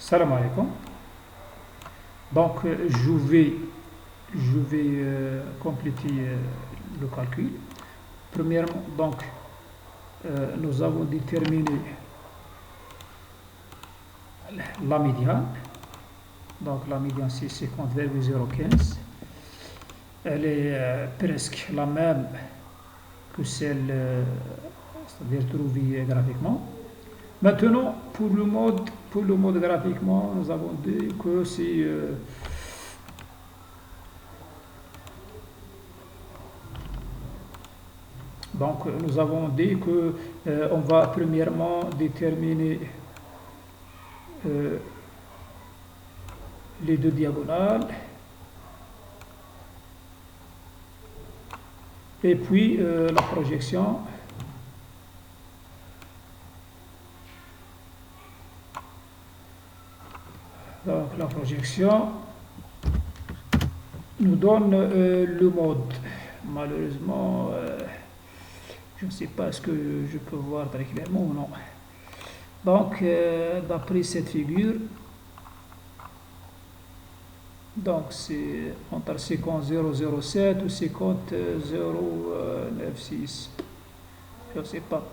Salam alaikum. Donc, je vais compléter le calcul. Premièrement, donc, nous avons déterminé la médiane. Donc, la médiane, c'est 50,015. Elle est presque la même que celle, c'est-à-dire trouvée graphiquement. Maintenant, pour le mode graphiquement, nous avons dit que c'est donc nous avons dit que on va premièrement déterminer les deux diagonales et puis la projection. Donc la projection nous donne le mode. Malheureusement, je ne sais pas ce que je peux voir très clairement ou non. Donc, d'après cette figure, donc c'est entre 50,007 ou 50,096. Je ne sais pas.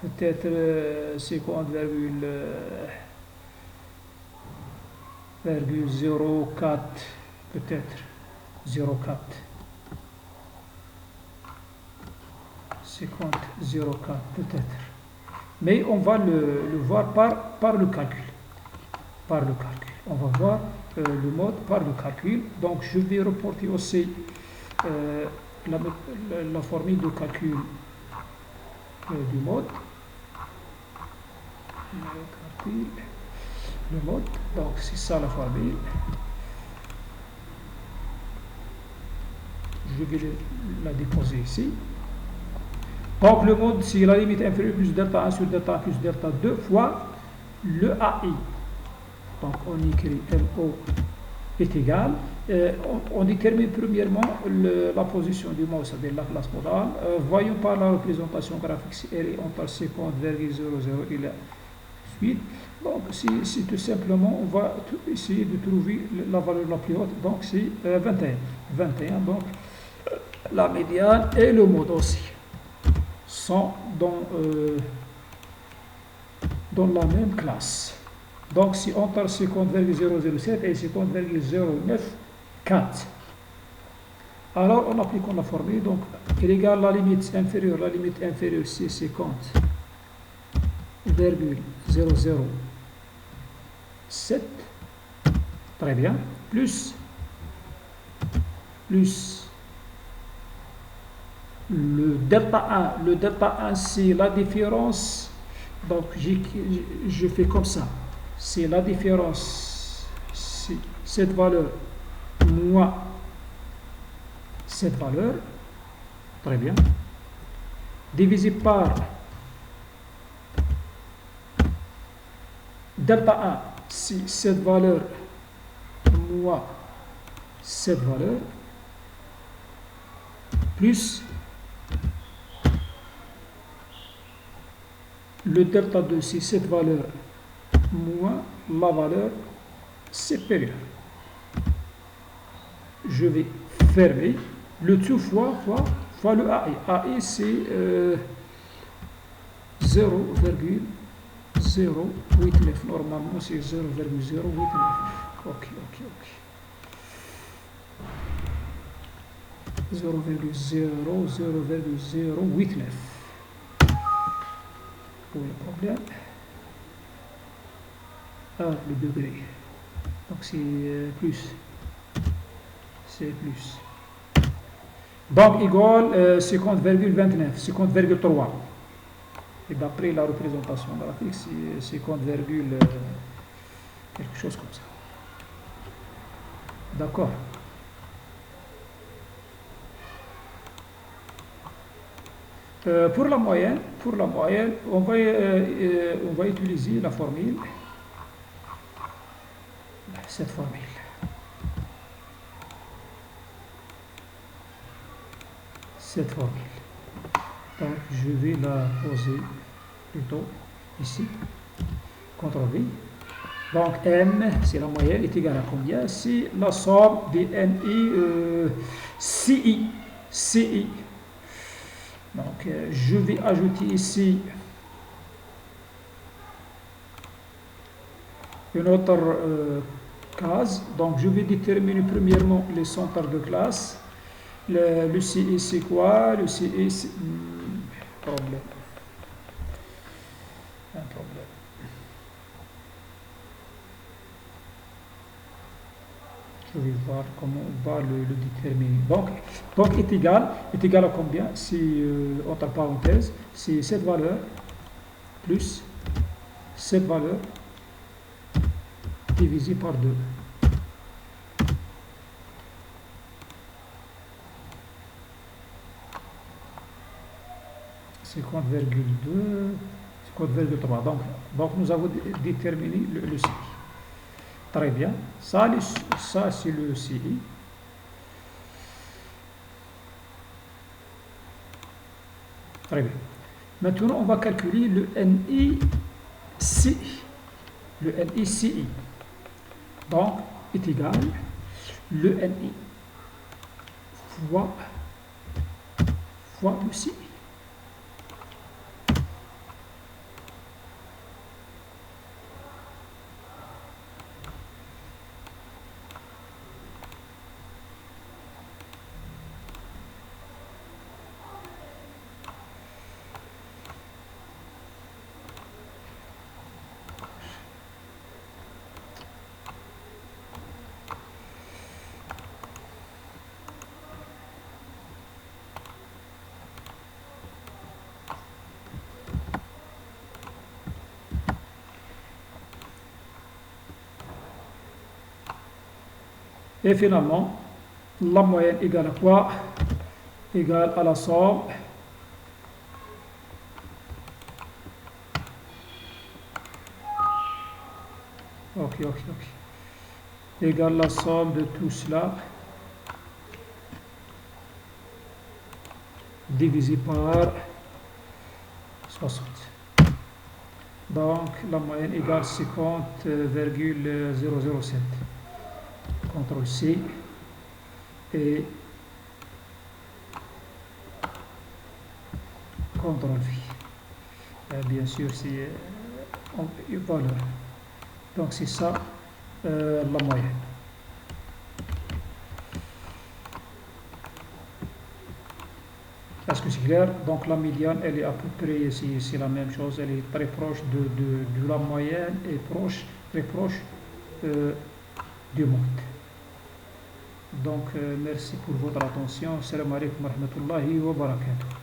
Peut-être 50,04, peut-être 0,4. 50,04 peut-être. Mais on va le voir par le calcul. Par le calcul. On va voir le mode par le calcul. Donc je vais reporter aussi la formule de calcul du mode. Le mode, donc c'est ça la formule. Je vais la déposer ici. Donc le mode, c'est la limite inférieure plus delta 1 sur delta 1 plus delta 2 fois le AI. Donc on écrit MO est égal. On détermine premièrement la position du mode, c'est-à-dire la place modale. Voyons par la représentation graphique si elle est entre 50,00 et la suite. Donc c'est tout simplement, on va essayer de trouver la valeur la plus haute. Donc c'est 21. 21, donc la médiane et le mode aussi sont dans la même classe. Donc c'est entre 50,007 et 50,094. Alors on applique la formule, donc il égale la limite inférieure c'est 50,007, très bien, plus le delta 1. Le delta 1, c'est la différence. Donc, je fais comme ça. C'est la différence. C'est cette valeur moins cette valeur. Très bien. Divisé par delta 1, c'est cette valeur moins cette valeur. Plus le delta 2, c'est cette valeur moins la valeur supérieure. Je vais fermer le tout fois le AI. AI, c'est 0,089. Normalement, c'est 0,089. Ok. 0,089. Où est le problème? Le degré. Donc c'est plus. C'est plus. Donc égale 50,29, 50,3. Et d'après la représentation graphique, c'est 50, quelque chose comme ça. D'accord. Pour la moyenne, on va utiliser la formule, cette formule. Donc je vais la poser plutôt ici. CTRL V. Donc M, c'est la moyenne, est égale à combien? C'est la somme des NI CI. CI. Donc je vais ajouter ici une autre case. Donc je vais déterminer premièrement les centres de classe. Le CI c'est quoi? Le CI c'est problème. Un problème. Je vais voir comment on va le déterminer. Donc est égal à combien? C'est entre parenthèses, c'est cette valeur plus cette valeur divisé par 2. C'est 50,2, 50,3. Donc nous avons déterminé le CI. Très bien. Ça c'est le CI. Très bien. Maintenant, on va calculer le NICI. Le NICI. Donc, est égal le NI fois le CI. Et finalement, la moyenne égale à quoi? Égale à la somme égale la somme de tout cela divisé par 60. Donc la moyenne égale 50,007. CTRL C et CTRL V. Bien sûr, c'est une valeur. Donc c'est ça la moyenne. Est-ce que c'est clair? Donc la médiane, elle est à peu près, c'est la même chose, elle est très proche de la moyenne et très proche du monde. Donc merci pour votre attention. Assalamu alaikum wa rahmatullahi wa barakatuh.